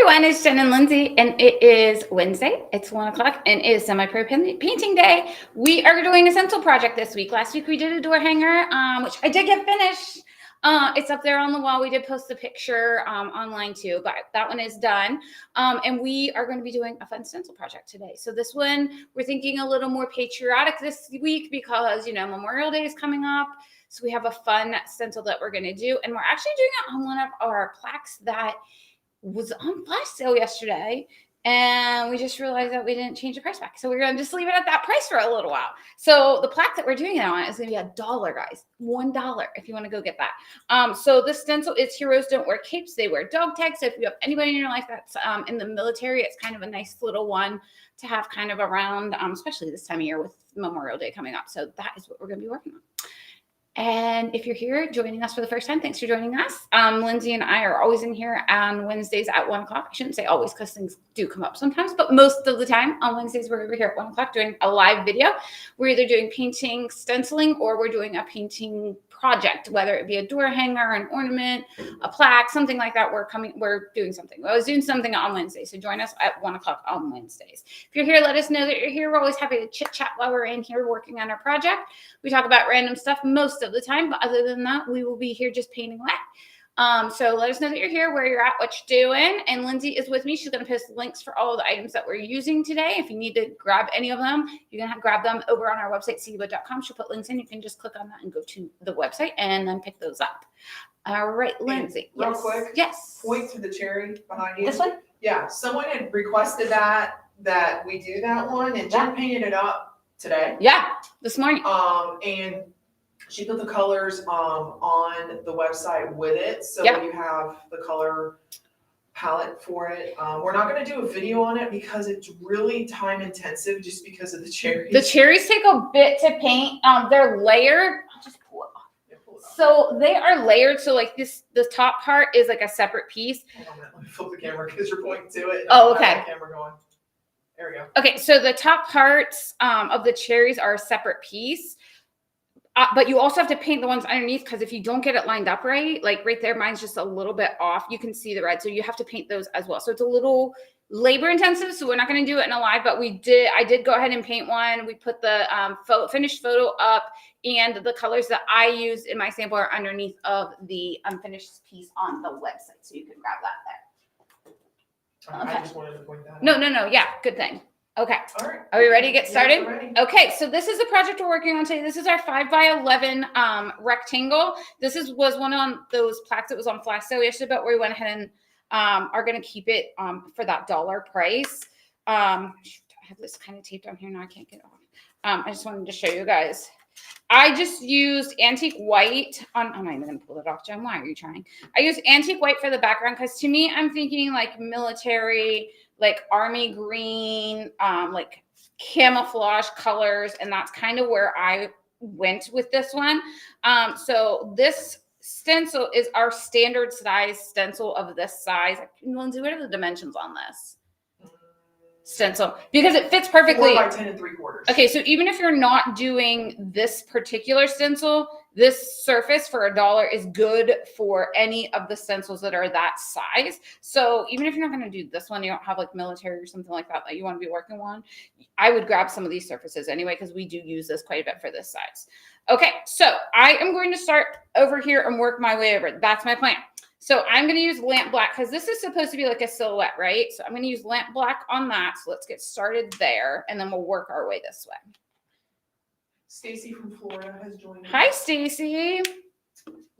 everyone, it's Jen and Lindsey, and it is Wednesday. It's 1 o'clock, and it is semi-pro painting day. We are doing a stencil project this week. Last week we did a door hanger, which I did get finished. It's up there on the wall. We did post the picture online too, but that one is done. And we are going to be doing a fun stencil project today. So this one, we're thinking a little more patriotic this week because, Memorial Day is coming up. So we have a fun stencil that we're going to do, and we're actually doing it on one of our plaques that was on flash sale yesterday, and we just realized that we didn't change the price back. So we're going to just leave it at that price for a little while. So the plaque that we're doing it on is going to be $1, guys. $1 if you want to go get that. So this stencil is Heroes Don't Wear Capes. They wear dog tags. So if you have anybody in your life that's in the military, it's kind of a nice little one to have kind of around, especially this time of year with Memorial Day coming up. So that is what we're going to be working on. And if you're here joining us for the first time, thanks for joining us. Lindsey and I are always in here on Wednesdays at 1 o'clock. I shouldn't say always because things do come up sometimes, but most of the time on Wednesdays, we're over here at 1 o'clock doing a live video. We're either doing painting, stenciling, or we're doing a painting project, whether it be a door hanger, an ornament, a plaque, something like that. We're doing something. I was doing something on Wednesday. So join us at 1 o'clock on Wednesdays. If you're here, let us know that you're here. We're always happy to chit chat while we're in here working on our project. We talk about random stuff most of the time, but other than that, we will be here just painting away. So let us know that you're here, where you're at, what you're doing. And Lindsey is with me. She's going to post links for all of the items that we're using today. If you need to grab any of them, you can grab them over on our website, cbo.com. She'll put links in. You can just click on that and go to the website and then pick those up. All right, Lindsey. Real quick. Yes. Point to the cherry behind you. This one? Yeah. Someone had requested that we do that one, and Jen painted it up today. Yeah, this morning. And she put the colors on the website with it, so you have the color palette for it. We're not going to do a video on it because it's really time intensive, just because of the cherries. The cherries take a bit to paint. They're layered. I'll just pull it off. Yeah, pull it off. So they are layered. So like the top part is like a separate piece. Hold on, let me flip the camera because you're pointing to it. Oh, okay. The camera going. There we go. Okay, so the top parts of the cherries are a separate piece. But you also have to paint the ones underneath, because if you don't get it lined up right, like right there, mine's just a little bit off. You can see the red. So you have to paint those as well. So it's a little labor intensive. So we're not going to do it in a live, but I did go ahead and paint one. We put the finished photo up, and the colors that I used in my sample are underneath of the unfinished piece on the website. So you can grab that there. Okay. I just wanted to point that out. No. Yeah, good thing. Okay. All right. Are we ready to get started? Yeah, we're ready. Okay, so this is the project we're working on today. This is our 5x11 rectangle. This was one on those plaques that was on flash sale yesterday, but we went ahead and are going to keep it for that $1 price. I have this kind of taped on here now. I can't get it off. I just wanted to show you guys. I just used antique white on. I'm not even going to pull it off, Jen. Why are you trying? I used antique white for the background because to me, I'm thinking like military, like army green, like camouflage colors. And that's kind of where I went with this one. So this stencil is our standard size stencil of this size. Lindsey, what are the dimensions on this stencil? Because it fits perfectly. 4 by 10 3/4. Okay, so even if you're not doing this particular stencil, this surface for $1 is good for any of the stencils that are that size. So even if you're not going to do this one, you don't have like military or something like that you want to be working on, I would grab some of these surfaces anyway, because we do use this quite a bit for this size. Okay, so I am going to start over here and work my way over. That's my plan. So I'm going to use lamp black because this is supposed to be like a silhouette, right? So I'm going to use lamp black on that. So let's get started there, and then we'll work our way this way. Stacy from Florida has joined us. Hi, Stacy.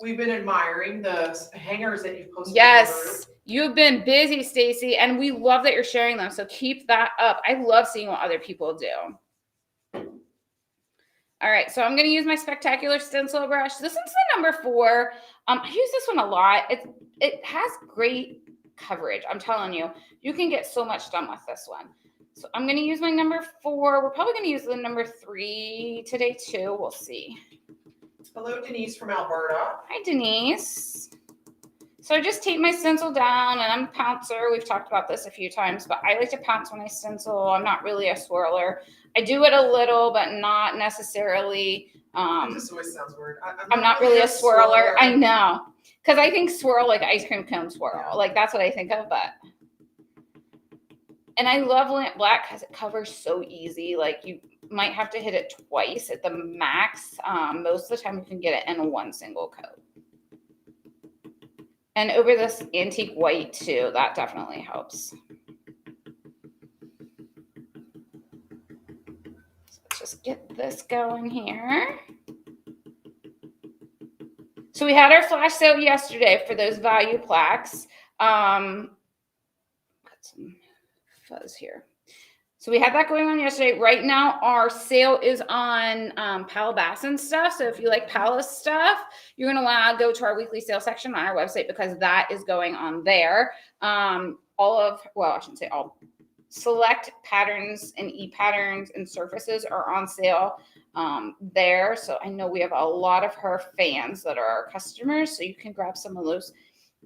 We've been admiring the hangers that you've posted. Yes, you've been busy, Stacy, and we love that you're sharing them. So keep that up. I love seeing what other people do. All right, so I'm going to use my Spectacular stencil brush. This one's the number 4. I use this one a lot. It has great coverage. I'm telling you, you can get so much done with this one. So I'm going to use my number 4. We're probably going to use the number 3 today too. We'll see. Hello, Denise from Alberta. Hi, Denise. So I just tape my stencil down, and I'm a pouncer. We've talked about this a few times, but I like to pounce when I stencil. I'm not really a swirler. I do it a little, but not necessarily. This always sounds weird. I'm not really a swirler. I know. Because I think swirl like ice cream cone swirl. Like that's what I think of, but And I love Lamp Black because it covers so easy. Like you might have to hit it twice at the max. Most of the time you can get it in one single coat. And over this antique white too, that definitely helps. So let's just get this going here. So we had our flash sale yesterday for those value plaques. Got some fuzz here. So we had that going on yesterday. Right now, our sale is on Palabassin stuff. So if you like Palace stuff, you're going to want to go to our weekly sale section on our website because that is going on there. I shouldn't say all. Select patterns and e-patterns and surfaces are on sale there. So I know we have a lot of her fans that are our customers. So you can grab some of those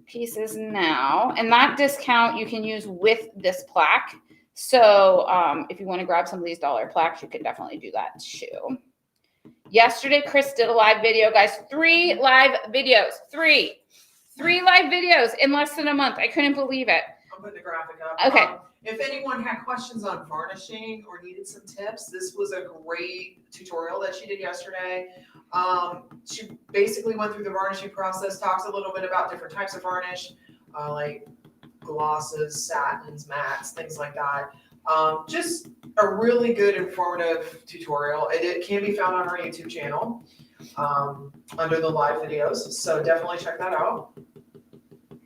pieces now. And that discount you can use with this plaque. So if you want to grab some of these dollar plaques, you can definitely do that too. Yesterday, Chris did a live video, guys. 3 live videos. 3 live videos in less than a month. I couldn't believe it. I'm putting the graphic up. Okay. If anyone had questions on varnishing or needed some tips, this was a great tutorial that she did yesterday. She basically went through the varnishing process, talks a little bit about different types of varnish, like glosses, satins, mattes, things like that. Just a really good informative tutorial. It can be found on our YouTube channel under the live videos. So definitely check that out.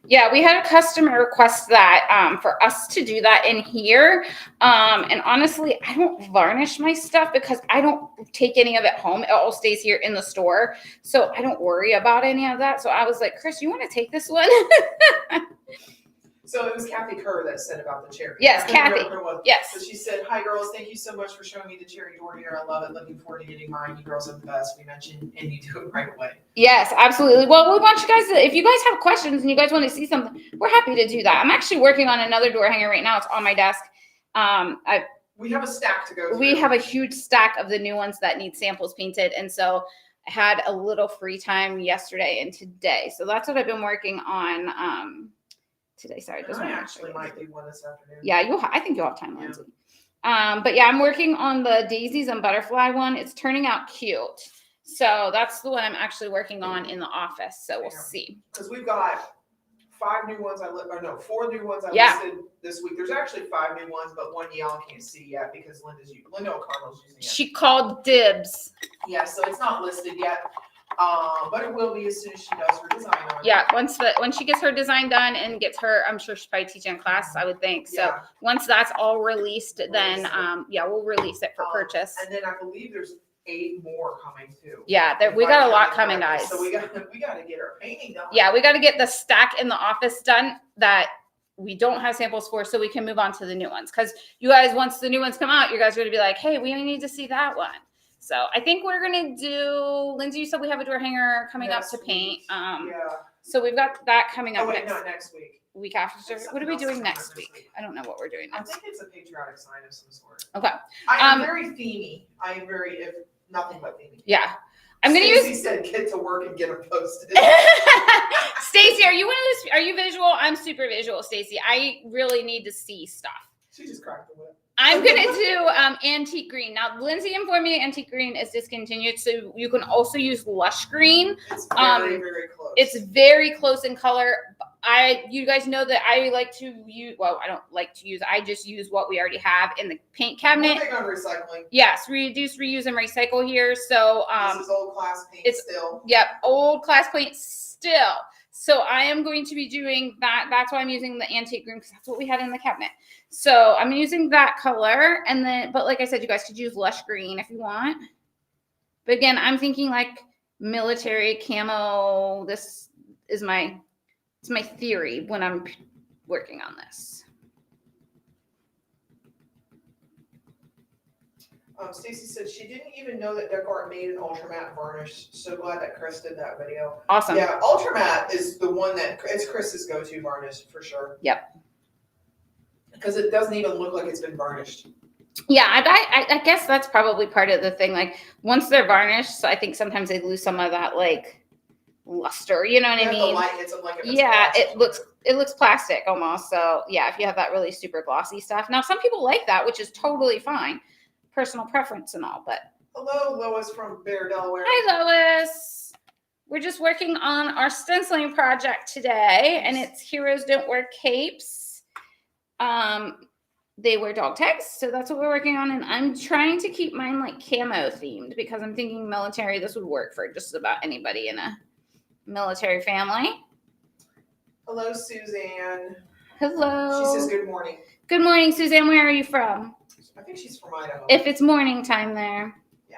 Yeah, we had a customer request that for us to do that in here. And honestly, I don't varnish my stuff because I don't take any of it home. It all stays here in the store. So I don't worry about any of that. So I was like, Chris, you want to take this one? So it was Kathy Kerr that said about the cherry. Yes, Kathy. Yes. So she said, "Hi girls, thank you so much for showing me the cherry door here. I love it. Looking forward to getting mine. You girls are the best." We mentioned, and you do it right away. Yes, absolutely. Well, we want you guys to, if you guys have questions and you guys want to see something, we're happy to do that. I'm actually working on another door hanger right now. It's on my desk. We have a stack to go through. We have a huge stack of the new ones that need samples painted. And so I had a little free time yesterday and today. So that's what I've been working on today. Sorry. I actually might do one this afternoon. Yeah, I think you'll have time, Lindsay. But yeah, I'm working on the daisies and butterfly one. It's turning out cute. So that's the one I'm actually working on in the office. So we'll see. Because we've got 4 new ones I listed this week. There's actually 5 new ones, but one y'all can't see yet because Linda O'Connell's using it. She called dibs. Yeah, so it's not listed yet. But it will be as soon as she does her design on it. Yeah, once she gets her design done and gets her, I'm sure she'll probably teach in class, I would think. So once that's all released, then we'll release it for purchase. And then I believe there's 8 more coming too. Yeah, we got a lot coming, guys. So we got to get our painting done. Yeah, we got to get the stack in the office done that we don't have samples for, so we can move on to the new ones. Because you guys, once the new ones come out, you guys are going to be like, hey, we need to see that one. So I think we're going to do, Lindsay, you said we have a door hanger coming up to paint. So we've got that coming up not next week. Week after. What are we doing next week? I don't know what we're doing next. I think it's a patriotic sign of some sort. Okay. I'm very themey. I am very, if nothing but themey. Yeah. I'm going to use. He said, get to work and get them posted. Stacy, are you visual? I'm super visual, Stacy. I really need to see stuff. She just cracked the whip. I'm going to do antique green. Now, Lindsay informed me antique green is discontinued, so you can also use lush green. It's very, very close. It's very close in color. You guys know that I like to use, well, I don't like to use, I just use what we already have in the paint cabinet. We're big on recycling. Yes, reduce, reuse, and recycle here. So this is old class paint still. Yep, old class paint still. So I am going to be doing that. That's why I'm using the antique green because that's what we had in the cabinet. So I'm using that color. And then, but like I said, you guys could use lush green if you want. But again, I'm thinking like military camo. This is it's my theory when I'm working on this. Stacy said she didn't even know that Decor made an ultra matte varnish. So glad that Chris did that video. Awesome. Yeah, ultra matte is the one it's Chris's go-to varnish for sure. Yep. Because it doesn't even look like it's been varnished. Yeah, I guess that's probably part of the thing. Like once they're varnished, so I think sometimes they lose some of that like luster. You know what I mean? The light hits them like if it's yeah, glass. it looks plastic almost. So yeah, if you have that really super glossy stuff. Now some people like that, which is totally fine, personal preference and all. But hello, Lois from Bear, Delaware. hi, Lois. We're just working on our stenciling project today, and it's Heroes Don't Wear Capes. They wear dog tags, so that's what we're working on. And I'm trying to keep mine like camo themed because I'm thinking military. This would work for just about anybody in a military family. Hello, Suzanne. Hello. She says good morning. Good morning, Suzanne. Where are you from? I think she's from Idaho. If it's morning time there. Yeah.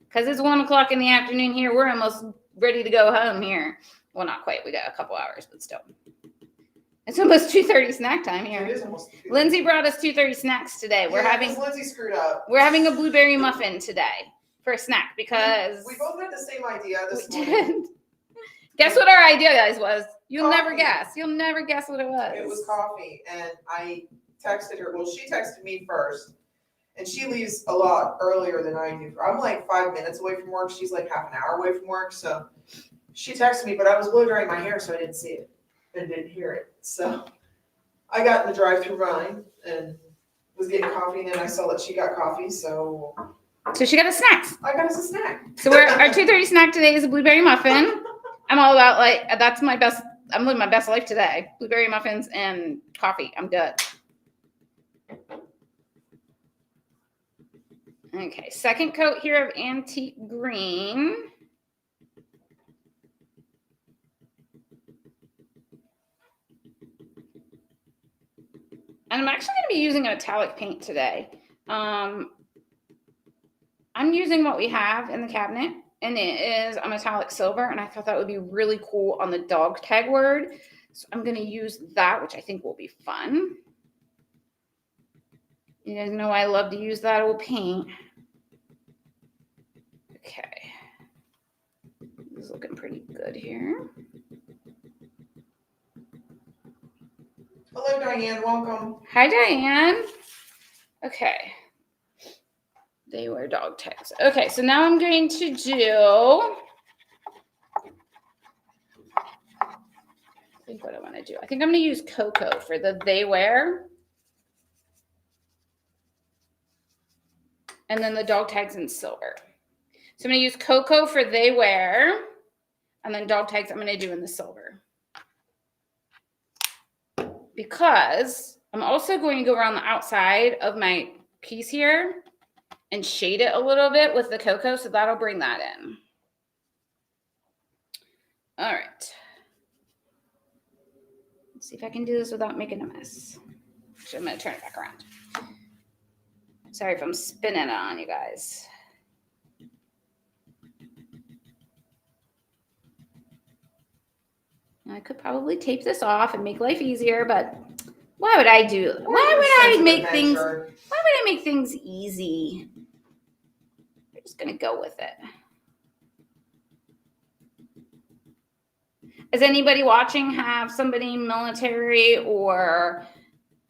Because it's 1 o'clock in the afternoon here. We're almost ready to go home here. Well, not quite. We got a couple hours, but still. It's almost 2:30 snack time here. It is almost 2:30. Lindsay brought us 2:30 snacks today. Lindsay screwed up. We're having a blueberry muffin today for a snack because we both had the same idea this morning. Guess what our idea, guys, was? You'll Coffee. never guess. You'll never guess what it was. It was coffee, and I texted her. Well, she texted me first, and she leaves a lot earlier than I do. I'm like 5 minutes away from work. She's like half an hour away from work. So she texted me, but I was blow drying my hair, so I didn't see it and didn't hear it. So I got in the drive-thru line and was getting coffee, and then I saw that she got coffee, so she got a snack. I got us a snack. So our 2:30 snack today is a blueberry muffin. I'm all about that's my best. I'm living my best life today. Blueberry muffins and coffee. I'm good. Okay, second coat here of antique green. And I'm actually going to be using a metallic paint today. I'm using what we have in the cabinet, and it is a metallic silver, and I thought that would be really cool on the dog tag word. So I'm going to use that, which I think will be fun. You guys know I love to use that old paint. Okay. This is looking pretty good here. Hello, Diane. Welcome. Hi, Diane. Okay. They wear dog tags. Okay, so now I'm going to do... I think what I want to do. I think I'm going to use cocoa for the they wear. And then the dog tags in silver. So I'm going to use cocoa for they wear. And then dog tags I'm going to do in the silver. Because I'm also going to go around the outside of my piece here and shade it a little bit with the cocoa. So that'll bring that in. All right. Let's see if I can do this without making a mess. Actually, I'm going to turn it back around. Sorry if I'm spinning it on you guys. I could probably tape this off and make life easier, but why would I do? Why would I make things? Why would I make things easy? I'm just gonna go with it. Does anybody watching have somebody military or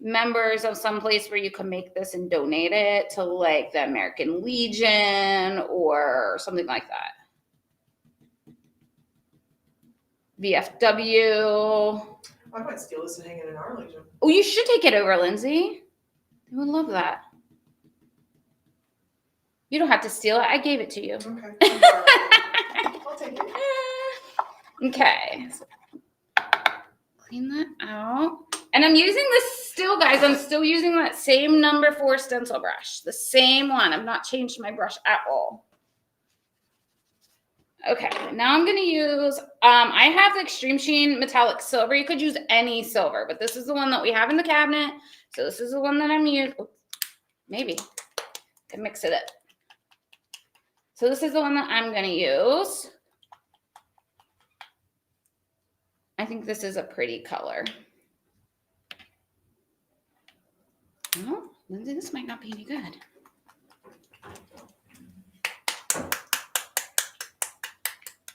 members of some place where you can make this and donate it to like the American Legion or something like that? VFW. I might steal this and hang it in our Legion. Oh, you should take it over, Lindsay. I would love that. You don't have to steal it. I gave it to you. Okay. I'll take it. Okay. So clean that out. And I'm using this still, guys. I'm still using that same number 4 stencil brush. The same one. I've not changed my brush at all. Okay, now I'm going to use, I have the Extreme Sheen Metallic Silver. You could use any silver, but this is the one that we have in the cabinet. So this is the one that I'm using. Maybe. Can mix it up. So this is the one that I'm going to use. I think this is a pretty color. Oh, Lindsay, this might not be any good.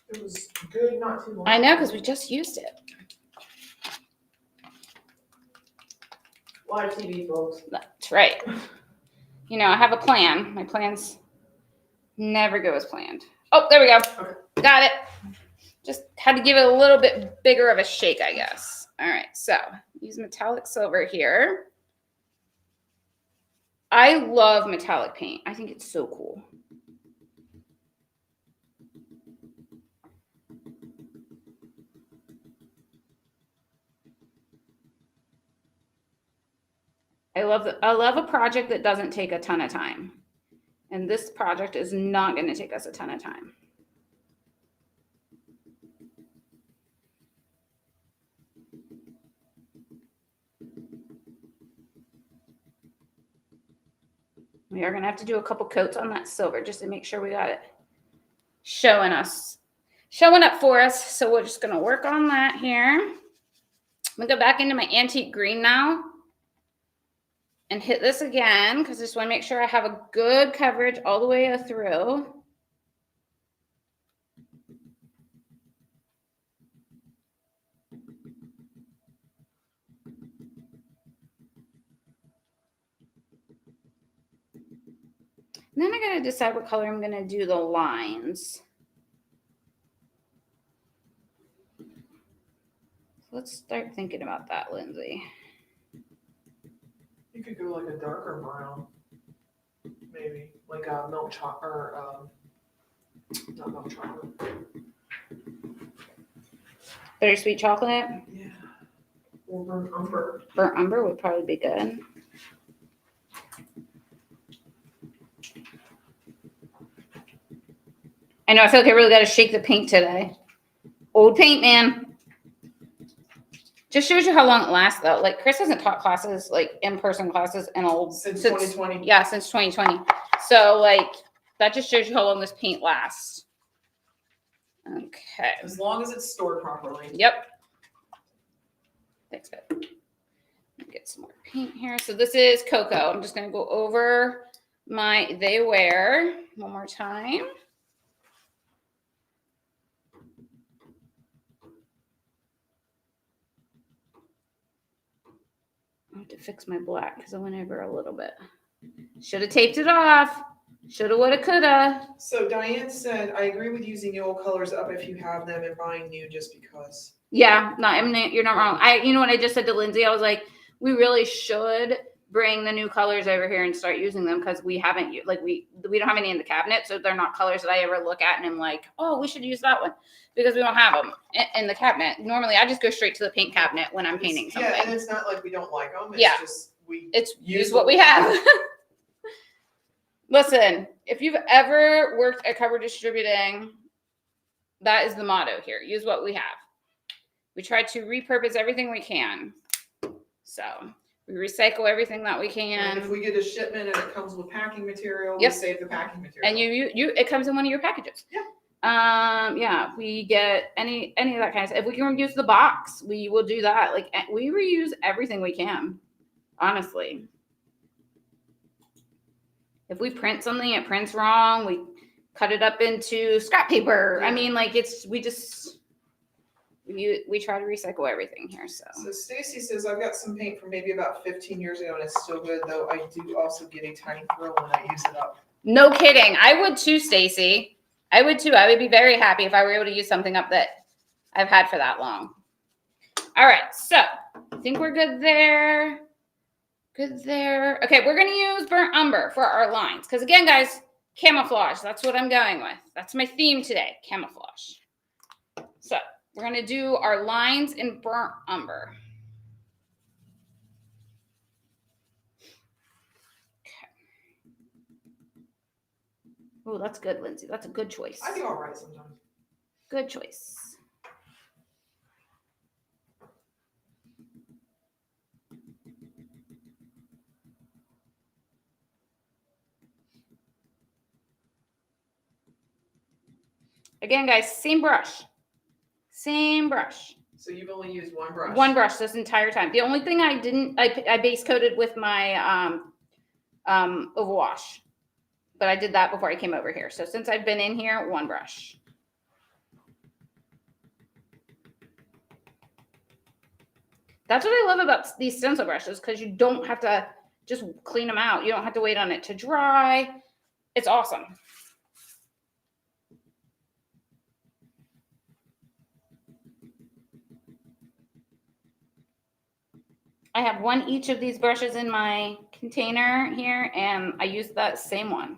It was good not too long. I know, because we just used it. Live TV, folks. That's right. You know, I have a plan. My plans never go as planned. Oh, there we go. Okay. Got it. Just had to give it a little bit bigger of a shake, I guess. All right, so use metallic silver here. I love metallic paint. I think it's so cool. I love a project that doesn't take a ton of time. And this project is not going to take us a ton of time. We are going to have to do a couple coats on that silver just to make sure we got it showing up for us. So we're just going to work on that here. I'm going to go back into my antique green now and hit this again because I just want to make sure I have a good coverage all the way through. And then I got to decide what color I'm going to do the lines. Let's start thinking about that, Lindsay. You could go like a darker brown, maybe like a milk chocolate, or not milk chocolate. Bittersweet chocolate? Yeah. Or burnt umber. Burnt umber would probably be good. I know, I feel like I really got to shake the paint today. Old paint, man. Just shows you how long it lasts, though. Like, Chris hasn't taught classes, like, in-person classes Since 2020. Yeah, since 2020. So, like, that just shows you how long this paint lasts. Okay. As long as it's stored properly. Yep. Thanks, babe. Get some more paint here. So this is Cocoa. I'm just going to go over my They Wear one more time. I have to fix my black because I went over a little bit. Should have taped it off. Shoulda, woulda, coulda. So Diane said, I agree with using the old colors up if you have them and buying new just because. Yeah, you're not wrong. You know what I just said to Lindsay? I was like, we really should bring the new colors over here and start using them because we haven't, like, we don't have any in the cabinet, so they're not colors that I ever look at and I'm like, oh, we should use that one because we don't have them in the cabinet. Normally, I just go straight to the paint cabinet when I'm painting something. Yeah, and it's not like we don't like them. It's just it's use what we have. Listen, if you've ever worked at cover distributing, that is the motto here. Use what we have. We try to repurpose everything we can. So we recycle everything that we can. And if we get a shipment and it comes with packing material, we save the packing material. And it comes in one of your packages. Yeah. Yeah, we get any of that kind of stuff. If we can reuse the box, we will do that. Like, we reuse everything we can, honestly. If we print something, it prints wrong, we cut it up into scrap paper. Yeah. I mean, like, we try to recycle everything here. So Stacy says, I've got some paint from maybe about 15 years ago and it's still good, though I do also get a tiny thrill when I use it up. No kidding. I would too, Stacy. I would too. I would be very happy if I were able to use something up that I've had for that long. All right. So I think we're good there. Good there. Okay. We're going to use burnt umber for our lines. Because again, guys, camouflage. That's what I'm going with. That's my theme today. Camouflage. So we're going to do our lines in burnt umber. Oh, that's good, Lindsay. That's a good choice. I do all right sometimes. Good choice. Again, guys, same brush. Same brush. So you've only used one brush? One brush this entire time. The only thing I base coated with my overwash. But I did that before I came over here. So since I've been in here, one brush. That's what I love about these stencil brushes, because you don't have to just clean them out. You don't have to wait on it to dry. It's awesome. I have one each of these brushes in my container here, and I use that same one.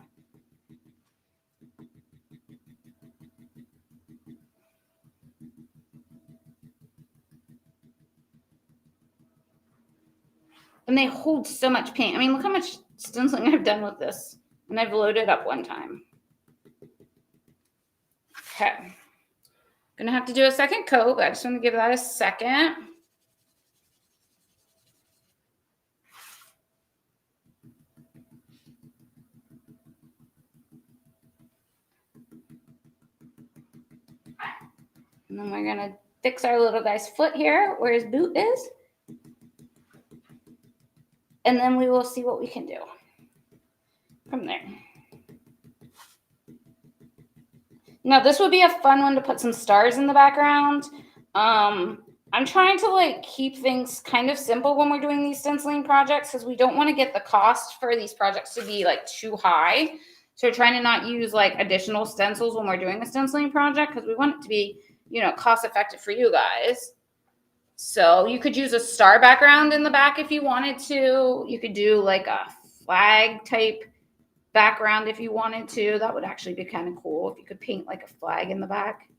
And they hold so much paint. I mean, look how much stenciling I've done with this. And I've loaded up one time. Okay. Gonna have to do a second coat, but I just want to give that a second. And then we're gonna fix our little guy's foot here where his boot is. And then we will see what we can do from there. Now this would be a fun one to put some stars in the background. I'm trying to like keep things kind of simple when we're doing these stenciling projects because we don't want to get the cost for these projects to be like too high. So we're trying to not use like additional stencils when we're doing a stenciling project because we want it to be, you know, cost effective for you guys. So you could use a star background in the back if you wanted to. You could do like a flag type background if you wanted to. That would actually be kind of cool if you could paint like a flag in the back.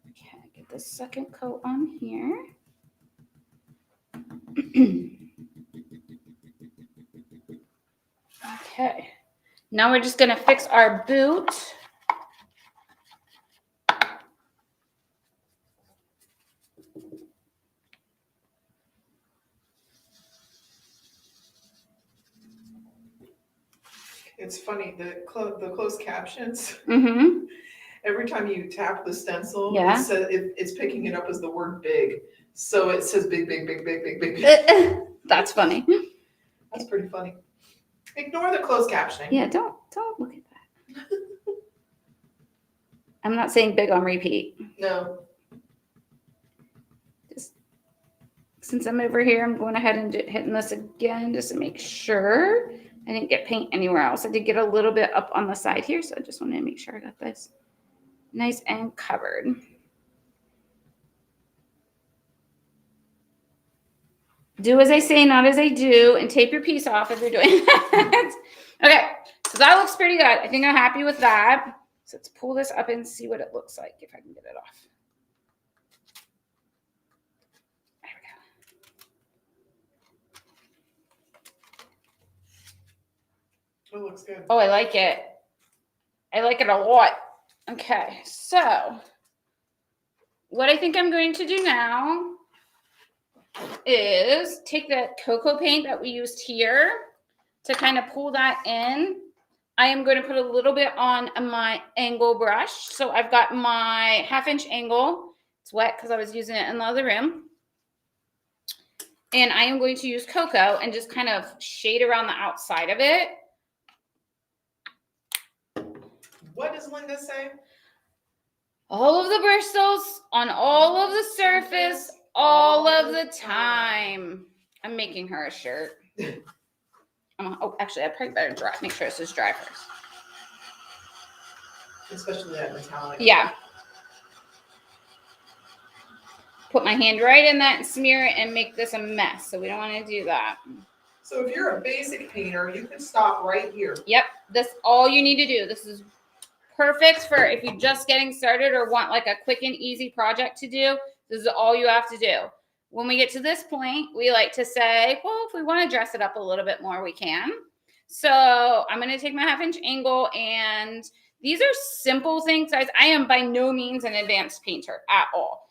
Okay, get the second coat on here. Okay, now we're just gonna fix our boot. It's funny, the closed captions, Mm-hmm. every time you tap the stencil, Yeah. it's picking it up as the word big. So it says big, big, big, big, big, big, big. That's funny. That's pretty funny. Ignore the closed captioning. Yeah, don't look at that. I'm not saying big on repeat. No. Just since I'm over here, I'm going ahead and hitting this again just to make sure I didn't get paint anywhere else. I did get a little bit up on the side here, so I just wanted to make sure I got this nice and covered. Do as I say, not as I do, and tape your piece off if you're doing that. Okay, so that looks pretty good. I think I'm happy with that. So let's pull this up and see what it looks like if I can get it off. There we go. It looks good. Oh, I like it. I like it a lot. Okay, so what I think I'm going to do now is take that cocoa paint that we used here to kind of pull that in. I am going to put a little bit on my angle brush. So I've got my 1/2 inch angle. It's wet because I was using it in the other room. And I am going to use cocoa and just kind of shade around the outside of it. What does Linda say? All of the bristles on all of the surface, all of the time. I'm making her a shirt. Oh, actually, I probably better dry. Make sure this is dry first. Especially that metallic. Yeah. Put my hand right in that and smear it and make this a mess. So we don't want to do that. So if you're a basic painter, you can stop right here. Yep. That's all you need to do. This is perfect for if you're just getting started or want like a quick and easy project to do. This is all you have to do. When we get to this point, we like to say, well, if we want to dress it up a little bit more, we can. So I'm going to take my 1/2 inch angle, and these are simple things, guys. I am by no means an advanced painter at all.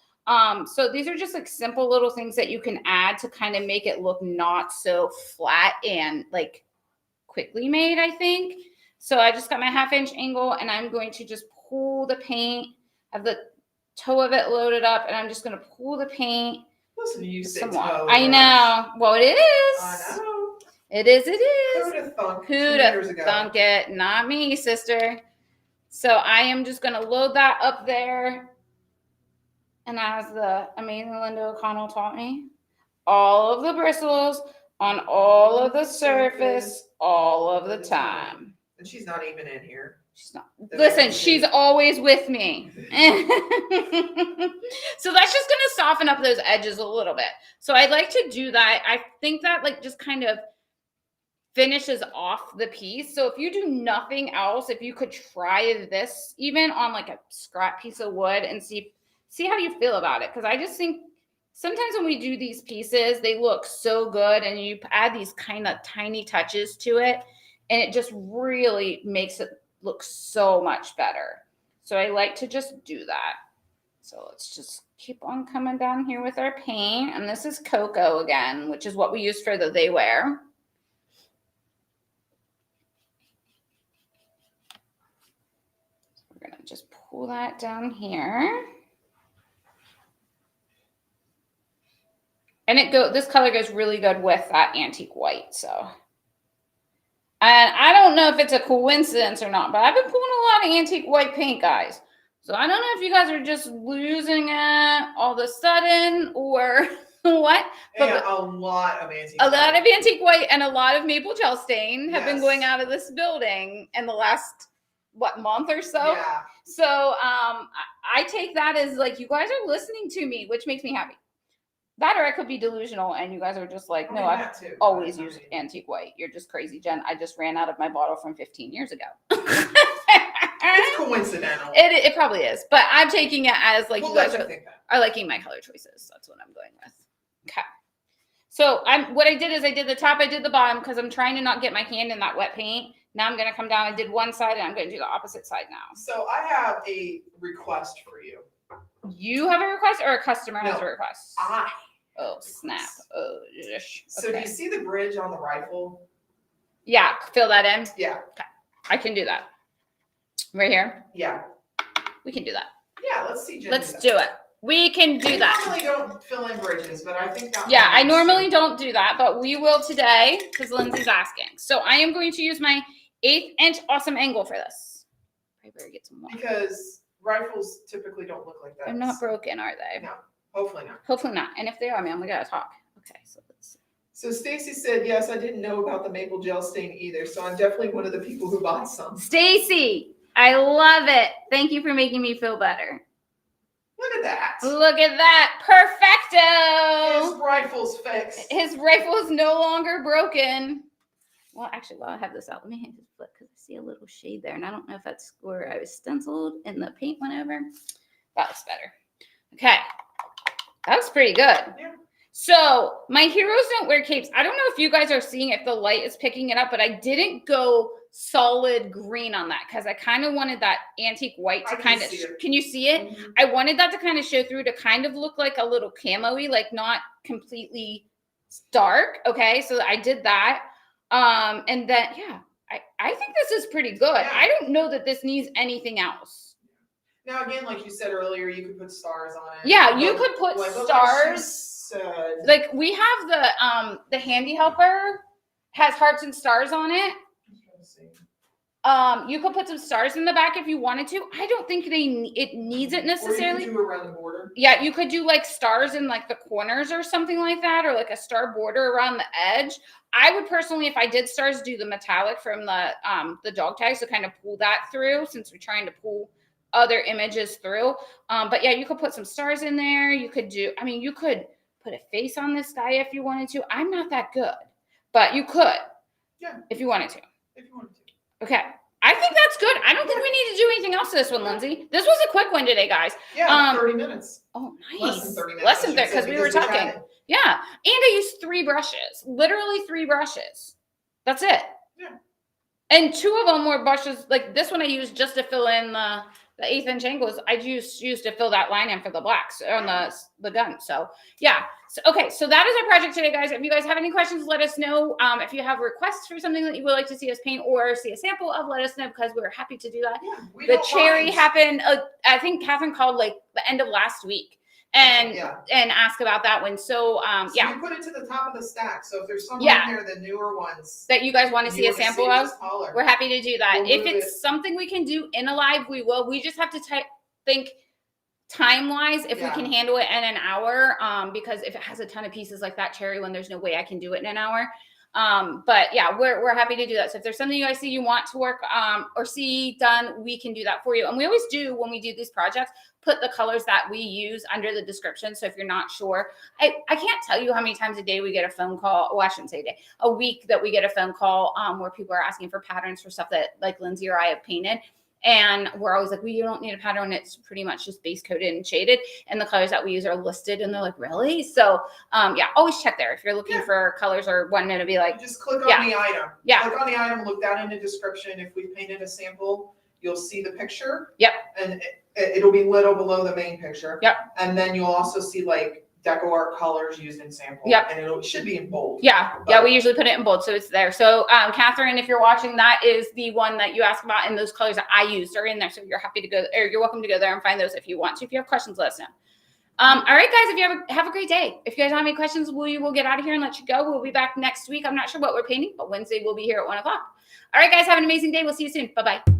So these are just like simple little things that you can add to kind of make it look not so flat and like quickly made, I think. So I just got my 1/2 inch angle, and I'm going to just pull the paint, have the toe of it loaded up, and I'm just going to pull the paint. Listen, you say Some toe. water. I know. Well, it is. I know. It is. It is. Who'da thunk it? Not me, sister. So I am just going to load that up there. And as the amazing Linda O'Connell taught me, all of the bristles on all of the surface, all of the time. And she's not even in here. She's not. Listen, she's always with me. So that's just going to soften up those edges a little bit. So I'd like to do that. I think that like just kind of finishes off the piece. So if you do nothing else, if you could try this even on like a scrap piece of wood and see how you feel about it. Because I just think sometimes when we do these pieces, they look so good and you add these kind of tiny touches to it and it just really makes it look so much better. So I like to just do that. So let's just keep on coming down here with our paint. And this is cocoa again, which is what we use for the they wear. We're going to just pull that down here. And this color goes really good with that antique white. So, and I don't know if it's a coincidence or not, but I've been pulling a lot of antique white paint, guys. So I don't know if you guys are just losing it all of a sudden or what. But a lot of antique white and a lot of maple gel stain have been going out of this building in the last month or so. Yeah. So I take that as like you guys are listening to me, which makes me happy. That or I could be delusional and you guys are just like, no, I've always used antique white. You're just crazy, Jen. I just ran out of my bottle from 15 years ago. It's coincidental. It probably is. But I'm taking it as like you guys are liking my color choices. That's what I'm going with. Okay. So what I did is I did the top, I did the bottom because I'm trying to not get my hand in that wet paint. Now I'm going to come down. I did one side and I'm going to do the opposite side now. So I have a request for you. You have a request or a customer has a request? Oh, snap. Oh, okay. So do you see the bridge on the rifle? Yeah. Fill that in? Yeah. Okay. I can do that. Right here? Yeah. We can do that. Yeah, let's see. Jen let's do it. We can do that. I normally don't fill in bridges, but I think that. Yeah, I normally don't do that, but we will today because Lindsay's asking. So I am going to use my 1/8" awesome angle for this. I better get some more. Because rifles typically don't look like that. They're not broken, are they? No, hopefully not. Hopefully not. And if they are, man, we gotta talk. Okay, so let's see. So Stacy said, yes, I didn't know about the maple gel stain either. So I'm definitely one of the people who bought some. Stacy, I love it. Thank you for making me feel better. Look at that. Look at that. Perfecto. His rifle's fixed. His rifle is no longer broken. Well, actually, while I have this out, let me hit his foot because I see a little shade there. And I don't know if that's where I was stenciled and the paint went over. That looks better. Okay. That looks pretty good. Yeah. So my heroes don't wear capes. I don't know if you guys are seeing if the light is picking it up, but I didn't go solid green on that because I kind of wanted that antique white to kind of, can you see it? Mm-hmm. I wanted that to kind of show through to kind of look like a little camo-y, like not completely dark. Okay. So I did that. And then, yeah, I think this is pretty good. Yeah. I don't know that this needs anything else. Now, again, like you said earlier, you could put stars on it. Yeah, you could put stars. Like we have the handy helper has hearts and stars on it. You could put some stars in the back if you wanted to. I don't think it needs it necessarily. Or you could do around the border. Yeah, you could do like stars in like the corners or something like that, or like a star border around the edge. I would personally, if I did stars, do the metallic from the dog tag, so kind of pull that through since we're trying to pull other images through. But yeah, you could put some stars in there. You could do, I mean, you could put a face on this guy if you wanted to. I'm not that good, but you could. Yeah. If you wanted to. If you wanted to. Okay. I think that's good. I don't think we need to do anything else to this one, Lindsay. This was a quick one today, guys. Yeah, 30 minutes. Oh, nice. Less than 30 minutes. Less than 30, because we were talking. Yeah. And I used 3 brushes. Literally 3 brushes. That's it. Yeah. And 2 of them were brushes. Like this one I used just to fill in the 1/8" angles. I used to fill that line in for the blacks on the gun. So yeah. So, okay. So that is our project today, guys. If you guys have any questions, let us know. If you have requests for something that you would like to see us paint or see a sample of, let us know because we're happy to do that. Yeah, the cherry happened. I think Catherine called like the end of last week and asked about that one. So, yeah. You put it to the top of the stack. So if there's some in there, the newer ones that you guys want to see a sample of, we're happy to do that. We'll if it's something we can do in a live, we will. We just have to think time-wise if we can handle it in an hour. Because if it has a ton of pieces like that cherry one, there's no way I can do it in an hour. But yeah, we're happy to do that. So if there's something you guys see you want to work or see done, we can do that for you. And we always do, when we do these projects, put the colors that we use under the description. So if you're not sure, I can't tell you how many times a day we get a phone call. Well, I shouldn't say a day, a week that we get a phone call where people are asking for patterns for stuff that like Lindsey or I have painted. And we're always like, well, you don't need a pattern. It's pretty much just base coated and shaded. And the colors that we use are listed. And they're like, really? So yeah, always check there. If you're looking for colors or wanting to be like, You just click on the item. Yeah. Click on the item, look down in the description. If we painted a sample, you'll see the picture. Yep. And it'll be little below the main picture. Yep. And then you'll also see like deco art colors used in sample. Yep. And it should be in bold. Yeah. Yeah. We usually put it in bold. So it's there. So Catherine, if you're watching, that is the one that you asked about, and those colors that I used are in there. So you're happy to go, or you're welcome to go there and find those if you want to. If you have questions, let us know. All right, guys, if you have a great day. If you guys have any questions, we will get out of here and let you go. We'll be back next week. I'm not sure what we're painting, but Wednesday we'll be here at 1:00. All right, guys, have an amazing day. We'll see you soon. Bye-bye.